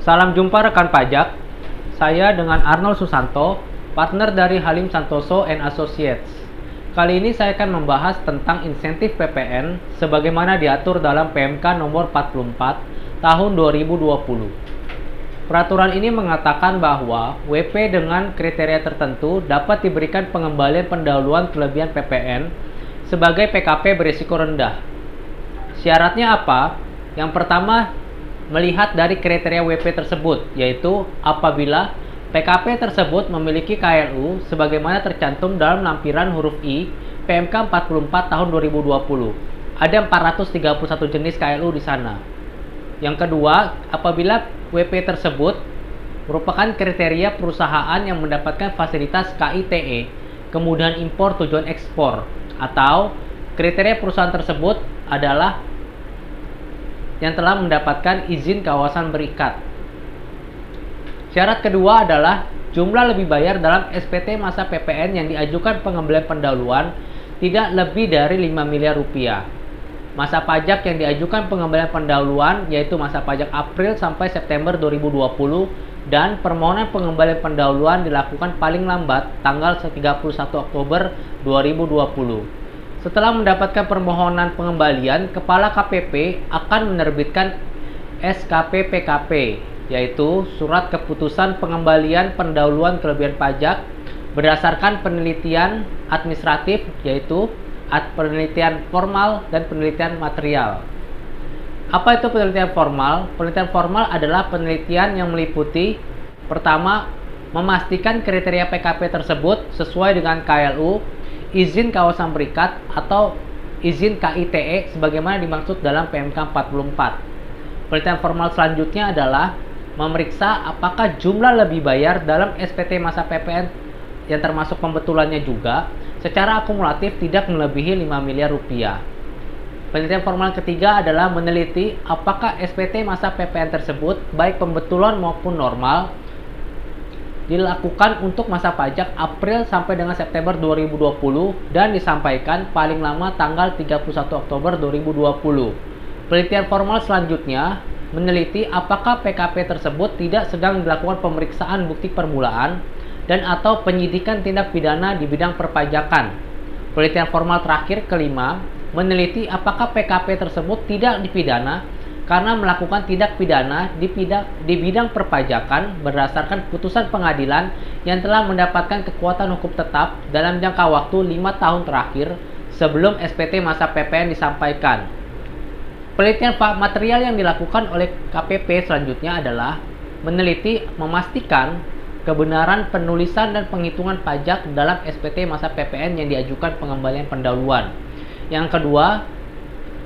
Salam jumpa rekan pajak. Saya dengan Arnold Susanto, partner dari Halim Santoso and Associates. Kali ini saya akan membahas tentang insentif PPN sebagaimana diatur dalam PMK nomor 44 tahun 2020. Peraturan ini mengatakan bahwa WP dengan kriteria tertentu dapat diberikan pengembalian pendahuluan kelebihan PPN sebagai PKP berisiko rendah. Syaratnya apa? Yang pertama, melihat dari kriteria WP tersebut, yaitu apabila PKP tersebut memiliki KLU sebagaimana tercantum dalam lampiran huruf I PMK 44 tahun 2020. Ada 431 jenis KLU di sana. Yang kedua, apabila WP tersebut merupakan kriteria perusahaan yang mendapatkan fasilitas KITE, kemudahan impor tujuan ekspor, atau kriteria perusahaan tersebut adalah yang telah mendapatkan izin kawasan berikat. Syarat kedua adalah jumlah lebih bayar dalam SPT masa PPN yang diajukan pengembalian pendahuluan tidak lebih dari 5 miliar rupiah. Masa pajak yang diajukan pengembalian pendahuluan yaitu masa pajak April sampai September 2020 dan permohonan pengembalian pendahuluan dilakukan paling lambat tanggal 31 Oktober 2020. Setelah mendapatkan permohonan pengembalian, Kepala KPP akan menerbitkan SKP PKP, yaitu Surat Keputusan Pengembalian Pendahuluan Kelebihan Pajak berdasarkan penelitian administratif, yaitu penelitian formal dan penelitian material. Apa itu penelitian formal? Penelitian formal adalah penelitian yang meliputi pertama, memastikan kriteria PKP tersebut sesuai dengan KLU, izin kawasan berikat atau izin KITE sebagaimana dimaksud dalam PMK 44. Penelitian formal selanjutnya adalah memeriksa apakah jumlah lebih bayar dalam SPT masa PPN yang termasuk pembetulannya juga secara akumulatif tidak melebihi 5 miliar rupiah. Penelitian formal ketiga adalah meneliti apakah SPT masa PPN tersebut baik pembetulan maupun normal dilakukan untuk masa pajak April sampai dengan September 2020 dan disampaikan paling lama tanggal 31 Oktober 2020. Penelitian formal selanjutnya meneliti apakah PKP tersebut tidak sedang dilakukan pemeriksaan bukti permulaan dan atau penyidikan tindak pidana di bidang perpajakan. Penelitian formal terakhir kelima meneliti apakah PKP tersebut tidak dipidana karena melakukan tindak pidana di bidang perpajakan berdasarkan putusan pengadilan yang telah mendapatkan kekuatan hukum tetap dalam jangka waktu 5 tahun terakhir sebelum SPT masa PPN disampaikan. Penelitian material yang dilakukan oleh KPP selanjutnya adalah meneliti memastikan kebenaran penulisan dan penghitungan pajak dalam SPT masa PPN yang diajukan pengembalian pendahuluan. Yang kedua,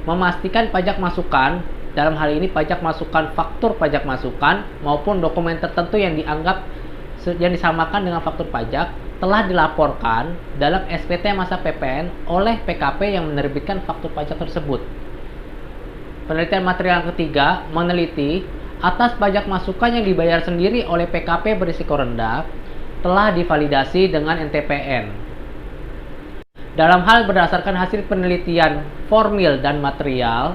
memastikan pajak masukan, dalam hal ini pajak masukan faktur pajak masukan maupun dokumen tertentu yang disamakan dengan faktur pajak telah dilaporkan dalam SPT masa PPN oleh PKP yang menerbitkan faktur pajak tersebut. Penelitian material ketiga meneliti atas pajak masukan yang dibayar sendiri oleh PKP berisiko rendah telah divalidasi dengan NTPN. Dalam hal berdasarkan hasil penelitian formil dan material,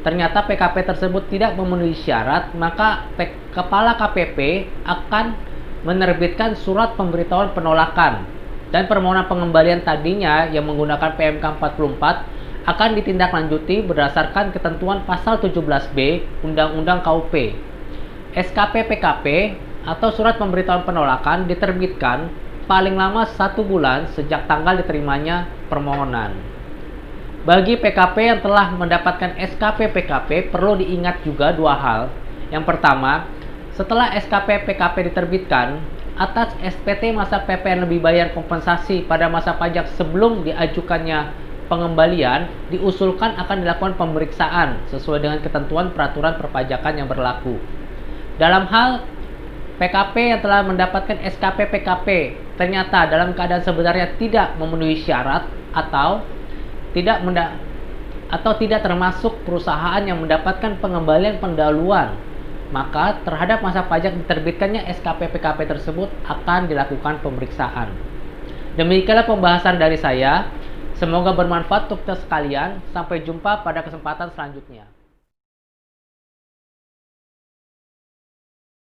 ternyata PKP tersebut tidak memenuhi syarat, maka Kepala KPP akan menerbitkan surat pemberitahuan penolakan dan permohonan pengembalian tadinya yang menggunakan PMK 44 akan ditindaklanjuti berdasarkan ketentuan pasal 17B Undang-Undang KUP. SKP PKP atau surat pemberitahuan penolakan diterbitkan paling lama 1 bulan sejak tanggal diterimanya permohonan. Bagi PKP yang telah mendapatkan SKP PKP perlu diingat juga dua hal. Yang pertama, setelah SKP PKP diterbitkan, atas SPT masa PPN lebih bayar kompensasi pada masa pajak sebelum diajukannya pengembalian, diusulkan akan dilakukan pemeriksaan sesuai dengan ketentuan peraturan perpajakan yang berlaku. Dalam hal PKP yang telah mendapatkan SKP PKP ternyata dalam keadaan sebenarnya tidak memenuhi syarat atau tidak termasuk perusahaan yang mendapatkan pengembalian pendahuluan, maka terhadap masa pajak diterbitkannya SKP PKP tersebut akan dilakukan pemeriksaan. Demikianlah pembahasan dari saya. Semoga bermanfaat untuk kita sekalian. Sampai jumpa pada kesempatan selanjutnya.